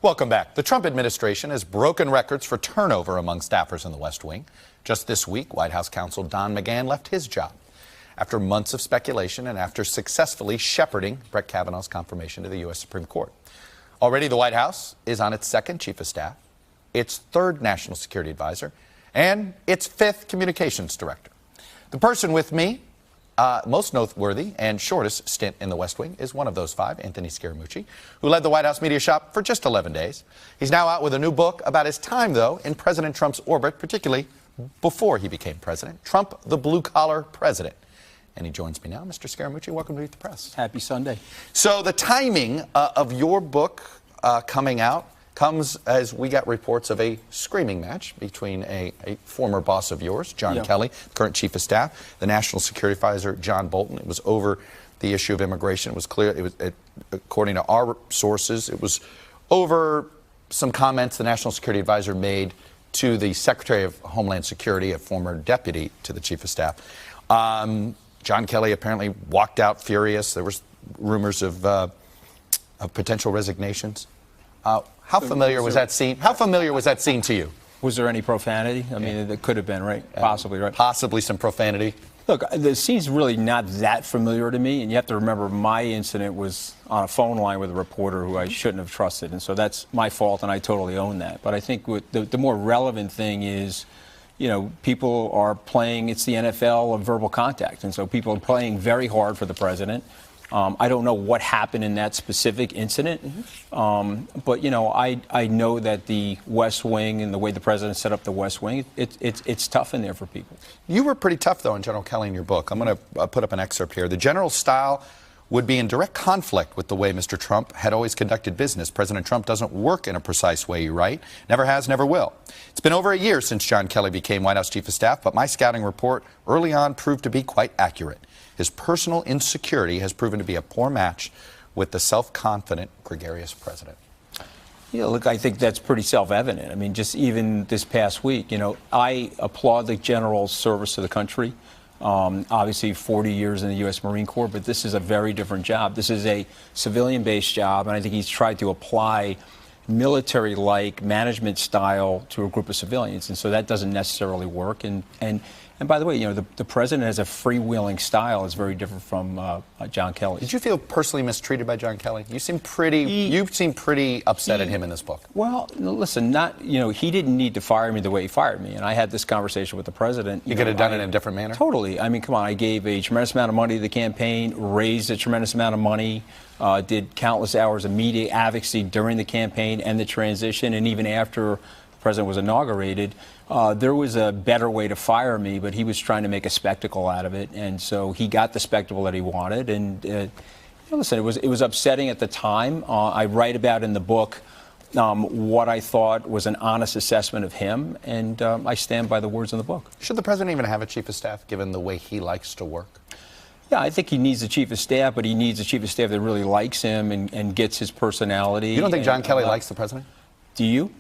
Welcome back. The Trump administration has broken records for turnover among staffers in the West Wing. Just this week, White House counsel Don McGahn left his job after months of speculation and after successfully shepherding Brett Kavanaugh's confirmation to the U.S. Supreme Court. Already, the White House is on its second chief of staff, its third national security advisor, and its fifth communications director. The person with me, most noteworthy and shortest stint in the West Wing, is one of those five, Anthony Scaramucci, who led the White House media shop for just 11 days. He's now out with a new book about his time, though, in President Trump's orbit, particularly before he became president, Trump, the Blue-Collar President. And he joins me now. Mr. Scaramucci, welcome to Meet the Press. Happy Sunday. So the timing of your book coming out comes as we got reports of a screaming match between a former boss of yours, John Kelly, current chief of staff, the national security advisor, John Bolton. It was over the issue of immigration. It was clear, according to our sources, it was over some comments the national security advisor made to the Secretary of Homeland Security, a former deputy to the chief of staff. John Kelly apparently walked out furious. There was rumors of potential resignations. How familiar was that scene? How familiar was that scene to you? Was there any profanity? I mean, it could have been, right? Possibly, right? Possibly some profanity. Look, the scene's really not that familiar to me, and you have to remember my incident was on a phone line with a reporter who I shouldn't have trusted, and so that's my fault, and I totally own that. But I think the more relevant thing is, you know, people are playing, it's the NFL of verbal contact, and so people are playing very hard for the president. I don't know what happened in that specific incident, but, you know, I know that the West Wing and the way the president set up the West Wing, it's tough in there for people. You were pretty tough, though, on General Kelly in your book. I'm going to put up an excerpt here. The general's style would be in direct conflict with the way Mr. Trump had always conducted business. President Trump doesn't work in a precise way, you write. Never has, never will. It's been over a year since John Kelly became White House chief of staff, but my scouting report early on proved to be quite accurate. His personal insecurity has proven to be a poor match with the self-confident, gregarious president. Yeah, look, I think that's pretty self-evident. I mean, just even this past week, you know, I applaud the general's service to the country. Obviously 40 years in the U.S. Marine Corps, but this is a very different job. This is a civilian-based job, and I think he's tried to apply military-like management style to a group of civilians, and so that doesn't necessarily work. And by the way, you know, the president has a freewheeling style. It's very different from John Kelly. Did you feel personally mistreated by John Kelly? You seem pretty upset at him in this book. Well, listen, he didn't need to fire me the way he fired me, and I had this conversation with the president. You could have done it in a different manner? Totally. I mean, come on, I gave a tremendous amount of money to the campaign, raised a tremendous amount of money, did countless hours of media advocacy during the campaign and the transition, and even after the president was inaugurated. There was a better way to fire me, but he was trying to make a spectacle out of it, and so he got the spectacle that he wanted. And listen, it was upsetting at the time. I write about in the book what I thought was an honest assessment of him, and I stand by the words in the book. Should the president even have a chief of staff, given the way he likes to work? Yeah, I think he needs a chief of staff, but he needs a chief of staff that really likes him and gets his personality. You don't think John Kelly likes the president? Do you?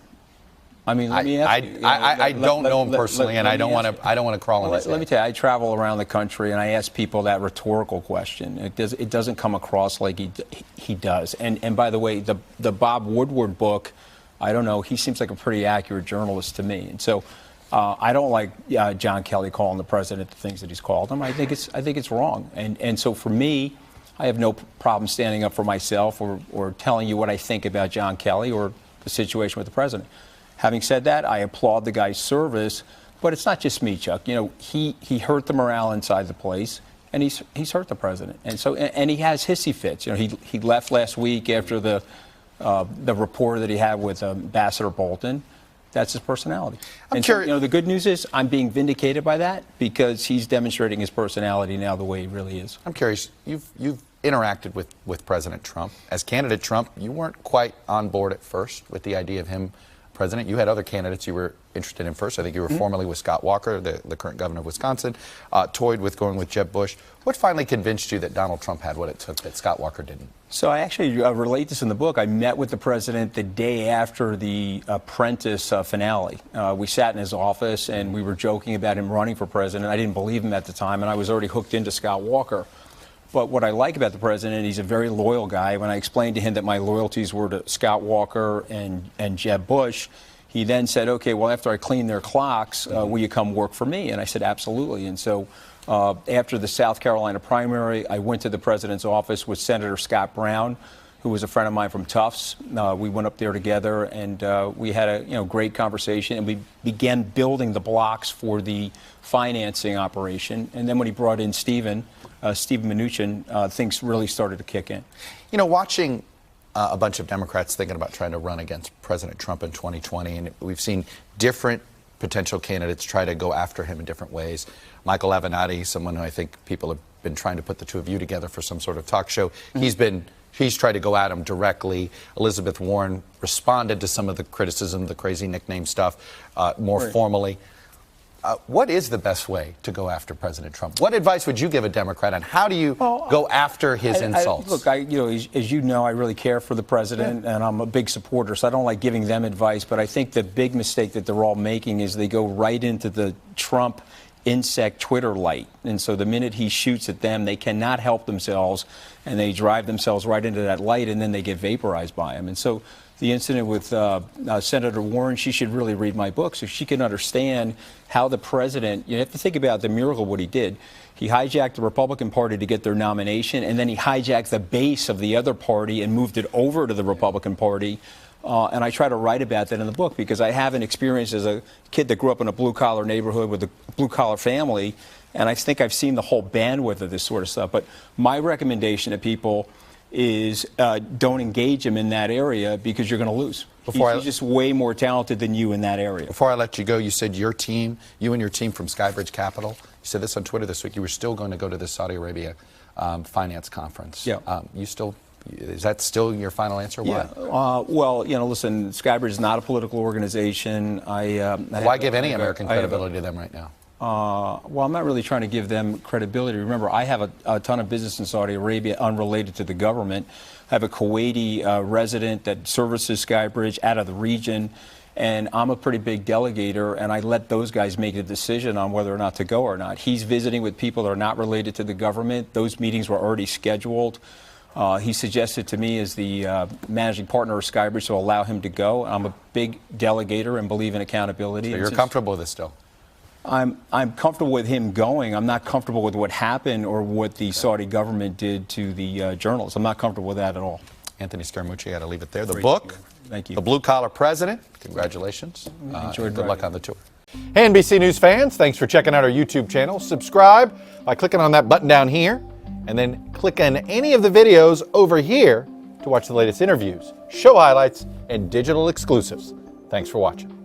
I mean, let me ask you. I don't know him personally, and I don't want to crawl in his head. Let me tell you, I travel around the country, and I ask people that rhetorical question. It doesn't come across like he does. And by the way, the Bob Woodward book, I don't know, he seems like a pretty accurate journalist to me. And so I don't like John Kelly calling the president the things that he's called him. I think it's wrong. And so for me, I have no problem standing up for myself or telling you what I think about John Kelly or the situation with the president. Having said that, I applaud the guy's service, but it's not just me, Chuck. You know, he hurt the morale inside the place, and he's hurt the president, and so and he has hissy fits. You know, he left last week after the rapport that he had with Ambassador Bolton. That's his personality. I'm curious. So, you know, the good news is I'm being vindicated by that because he's demonstrating his personality now the way he really is. I'm curious. You've interacted with President Trump. As candidate Trump, you weren't quite on board at first with the idea of him president. You had other candidates you were interested in first. I think you were formerly with Scott Walker, the current governor of Wisconsin, toyed with going with Jeb Bush. What finally convinced you that Donald Trump had what it took that Scott Walker didn't? So I actually relate this in the book. I met with the president the day after the Apprentice finale. We sat in his office and we were joking about him running for president. I didn't believe him at the time, and I was already hooked into Scott Walker. But what I like about the president, he's a very loyal guy. When I explained to him that my loyalties were to Scott Walker and Jeb Bush, he then said, okay, well, after I clean their clocks, will you come work for me? And I said, absolutely. And so after the South Carolina primary, I went to the president's office with Senator Scott Brown, who was a friend of mine from Tufts. We went up there together, and we had a great conversation, and we began building the blocks for the financing operation. And then when he brought in Stephen Mnuchin, things really started to kick in. You know, watching a bunch of Democrats thinking about trying to run against President Trump in 2020, and we've seen different potential candidates try to go after him in different ways. Michael Avenatti, someone who I think people have been trying to put the two of you together for some sort of talk show, he's tried to go at him directly. Elizabeth Warren responded to some of the criticism, the crazy nickname stuff, more formally. What is the best way to go after President Trump? What advice would you give a Democrat on how do you go after his insults? Look, as you know, I really care for the president, and I'm a big supporter, so I don't like giving them advice. But I think the big mistake that they're all making is they go right into the Trump insect Twitter light. And so the minute he shoots at them, they cannot help themselves, and they drive themselves right into that light, and then they get vaporized by him. And so the incident with Senator Warren, she should really read my book so she can understand how the president, you have to think about the miracle of what he did. He hijacked the Republican Party to get their nomination, and then he hijacked the base of the other party and moved it over to the Republican Party. And I try to write about that in the book because I have an experience as a kid that grew up in a blue-collar neighborhood with a blue-collar family, and I think I've seen the whole bandwidth of this sort of stuff. But my recommendation to people is don't engage him in that area because you're going to lose. He's just way more talented than you in that area. Before I let you go, you said you and your team from Skybridge Capital, you said this on Twitter this week, you were still going to go to the Saudi Arabia finance conference. Yeah. Is that still your final answer? Why? Yeah. Well, listen, Skybridge is not a political organization. Why give any American credibility to them right now? Well, I'm not really trying to give them credibility. Remember, I have a ton of business in Saudi Arabia unrelated to the government. I have a Kuwaiti resident that services Skybridge out of the region, and I'm a pretty big delegator, and I let those guys make the decision on whether or not to go or not. He's visiting with people that are not related to the government. Those meetings were already scheduled. He suggested to me as the managing partner of Skybridge to allow him to go. I'm a big delegator and believe in accountability. So you're comfortable with this still? I'm comfortable with him going. I'm not comfortable with what happened or what the Saudi government did to the journalists. I'm not comfortable with that at all. Anthony Scaramucci, I got to leave it there. The book, Thank you. The Blue Collar President. Congratulations. Enjoyed good luck on the tour. Hey, NBC News fans, thanks for checking out our YouTube channel. Subscribe by clicking on that button down here, and then click on any of the videos over here to watch the latest interviews, show highlights, and digital exclusives. Thanks for watching.